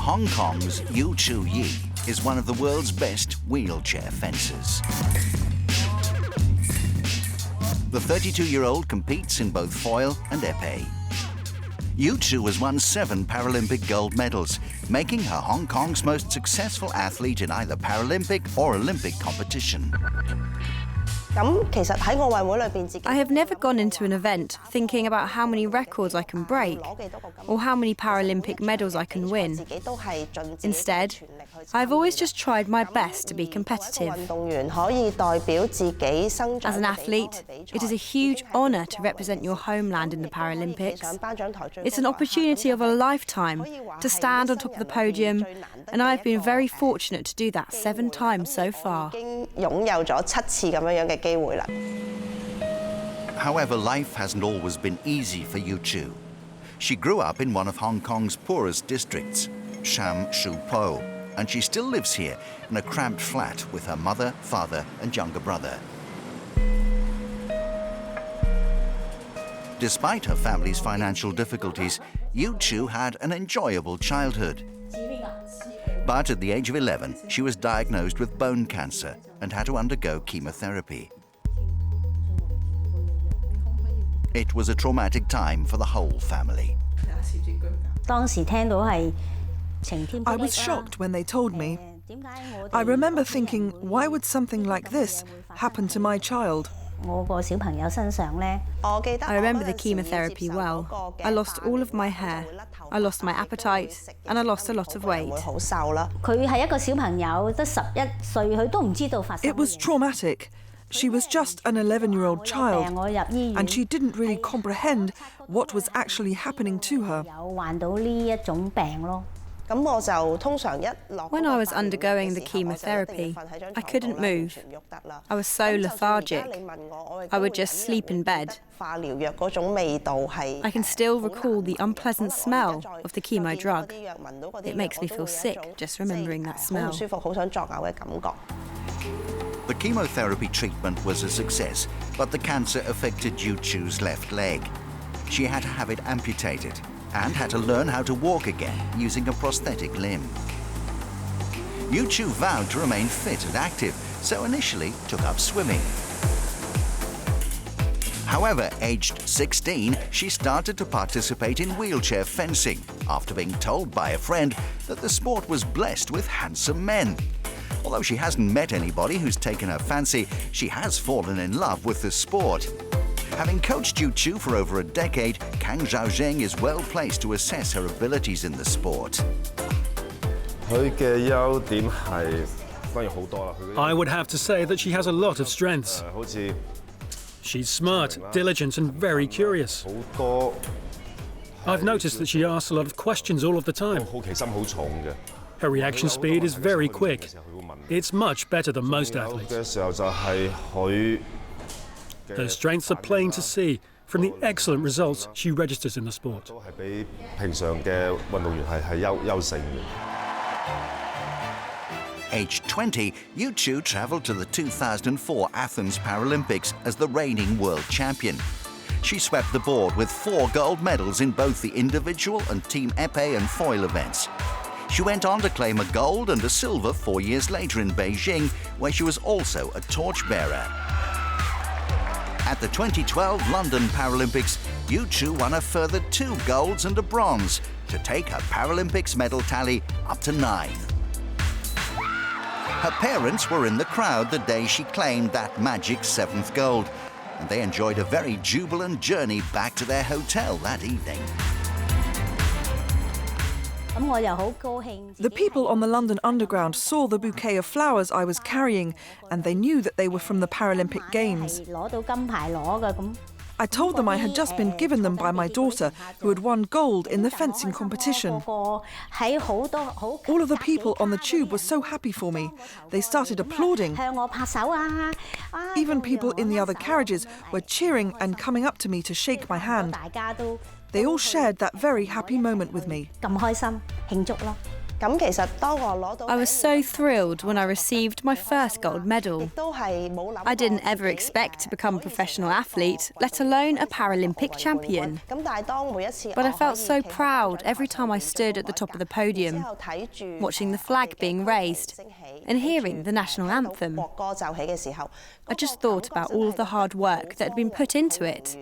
Hong Kong's Yu Chui Yee is one of the world's best wheelchair fencers. The 32-year-old competes in both foil and épée. Yu Chui has won 7 Paralympic gold medals, making her Hong Kong's most successful athlete in either Paralympic or Olympic competition. I have never gone into an event thinking about how many records I can break or how many Paralympic medals I can win. Instead, I've always just tried my best to be competitive. As an athlete, it is a huge honour to represent your homeland in the Paralympics. It's an opportunity of a lifetime to stand on top of the podium, and I've been very fortunate to do that 7 times so far. However, life hasn't always been easy for Yu Chui. She grew up in one of Hong Kong's poorest districts, Sham Shui Po, and she still lives here in a cramped flat with her mother, father and younger brother. Despite her family's financial difficulties, Yu Chui had an enjoyable childhood. But at the age of 11, she was diagnosed with bone cancer and had to undergo chemotherapy. It was a traumatic time for the whole family. I was shocked when they told me. I remember thinking, why would something like this happen to my child? I remember the chemotherapy well. I lost all of my hair, I lost my appetite, and I lost a lot of weight. It was traumatic. She was just an 11-year-old child, and she didn't really comprehend what was actually happening to her. When I was undergoing the chemotherapy, I couldn't move. I was so lethargic. I would just sleep in bed. I can still recall the unpleasant smell of the chemo drug. It makes me feel sick just remembering that smell. The chemotherapy treatment was a success, but the cancer affected Yu Chui's left leg. She had to have it amputated and had to learn how to walk again using a prosthetic limb. Yu Chui vowed to remain fit and active, so initially took up swimming. However, aged 16, she started to participate in wheelchair fencing after being told by a friend that the sport was blessed with handsome men. Although she hasn't met anybody who's taken her fancy, she has fallen in love with the sport. Having coached Yu Chui for over a decade, Kang Zhaozheng is well placed to assess her abilities in the sport. I would have to say that she has a lot of strengths. She's smart, diligent and very curious. I've noticed that she asks a lot of questions all of the time. Her reaction speed is very quick. It's much better than most athletes. Her strengths are plain to see from the excellent results she registers in the sport. Aged 20, Yu Chui travelled to the 2004 Athens Paralympics as the reigning world champion. She swept the board with 4 gold medals in both the individual and team épée and foil events. She went on to claim a gold and a silver 4 years later in Beijing, where she was also a torchbearer. At the 2012 London Paralympics, Yu Chui won a further 2 golds and a bronze to take her Paralympics medal tally up to 9. Her parents were in the crowd the day she claimed that magic 7th gold, and they enjoyed a very jubilant journey back to their hotel that evening. The people on the London Underground saw the bouquet of flowers I was carrying, and they knew that they were from the Paralympic Games. I told them I had just been given them by my daughter, who had won gold in the fencing competition. All of the people on the tube were so happy for me. They started applauding. Even people in the other carriages were cheering and coming up to me to shake my hand. They all shared that very happy moment with me. I was so thrilled when I received my first gold medal. I didn't ever expect to become a professional athlete, let alone a Paralympic champion. But I felt so proud every time I stood at the top of the podium, watching the flag being raised and hearing the national anthem. I just thought about all of the hard work that had been put into it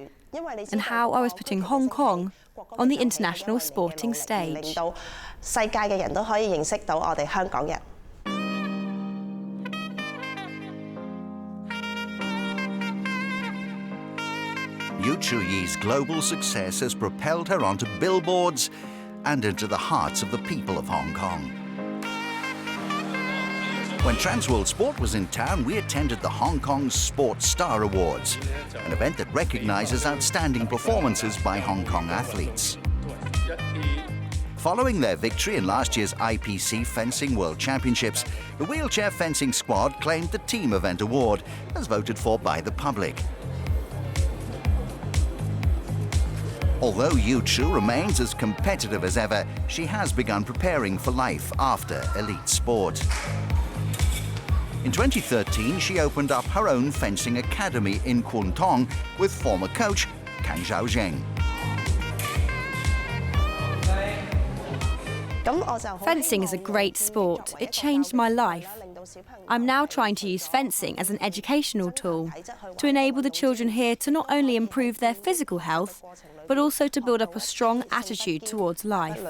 and how I was putting Hong Kong on the international sporting stage. Yu Chui Yee's global success has propelled her onto billboards and into the hearts of the people of Hong Kong. When Transworld Sport was in town, we attended the Hong Kong Sports Star Awards, an event that recognises outstanding performances by Hong Kong athletes. Following their victory in last year's IPC Fencing World Championships, the wheelchair fencing squad claimed the Team Event Award, as voted for by the public. Although Yu Chui remains as competitive as ever, she has begun preparing for life after elite sport. In 2013, she opened up her own fencing academy in Kwun Tong with former coach Kang Zhaozheng. Fencing is a great sport. It changed my life. I'm now trying to use fencing as an educational tool to enable the children here to not only improve their physical health, but also to build up a strong attitude towards life.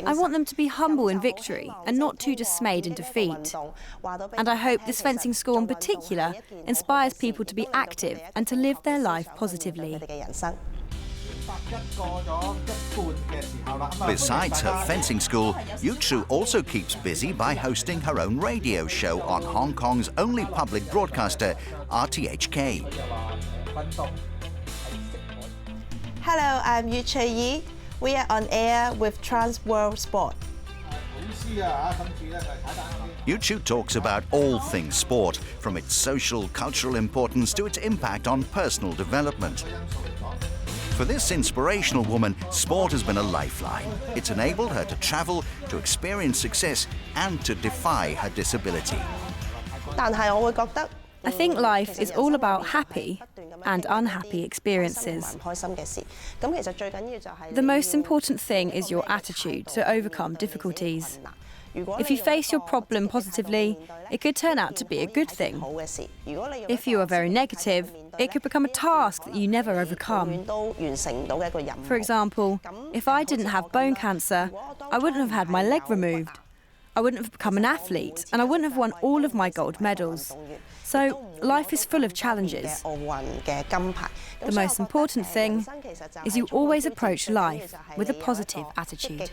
I want them to be humble in victory and not too dismayed in defeat. And I hope this fencing school in particular inspires people to be active and to live their life positively. Besides her fencing school, Yu Chui also keeps busy by hosting her own radio show on Hong Kong's only public broadcaster, RTHK. Hello, I'm Yu Chui Yee. We are on air with Transworld Sport. Yu Chui talks about all things sport, from its social, cultural importance to its impact on personal development. For this inspirational woman, sport has been a lifeline. It's enabled her to travel, to experience success, and to defy her disability. I think life is all about happy and unhappy experiences. The most important thing is your attitude to overcome difficulties. If you face your problem positively, it could turn out to be a good thing. If you are very negative, it could become a task that you never overcome. For example, if I didn't have bone cancer, I wouldn't have had my leg removed. I wouldn't have become an athlete, and I wouldn't have won all of my gold medals. So, life is full of challenges. The most important thing is you always approach life with a positive attitude.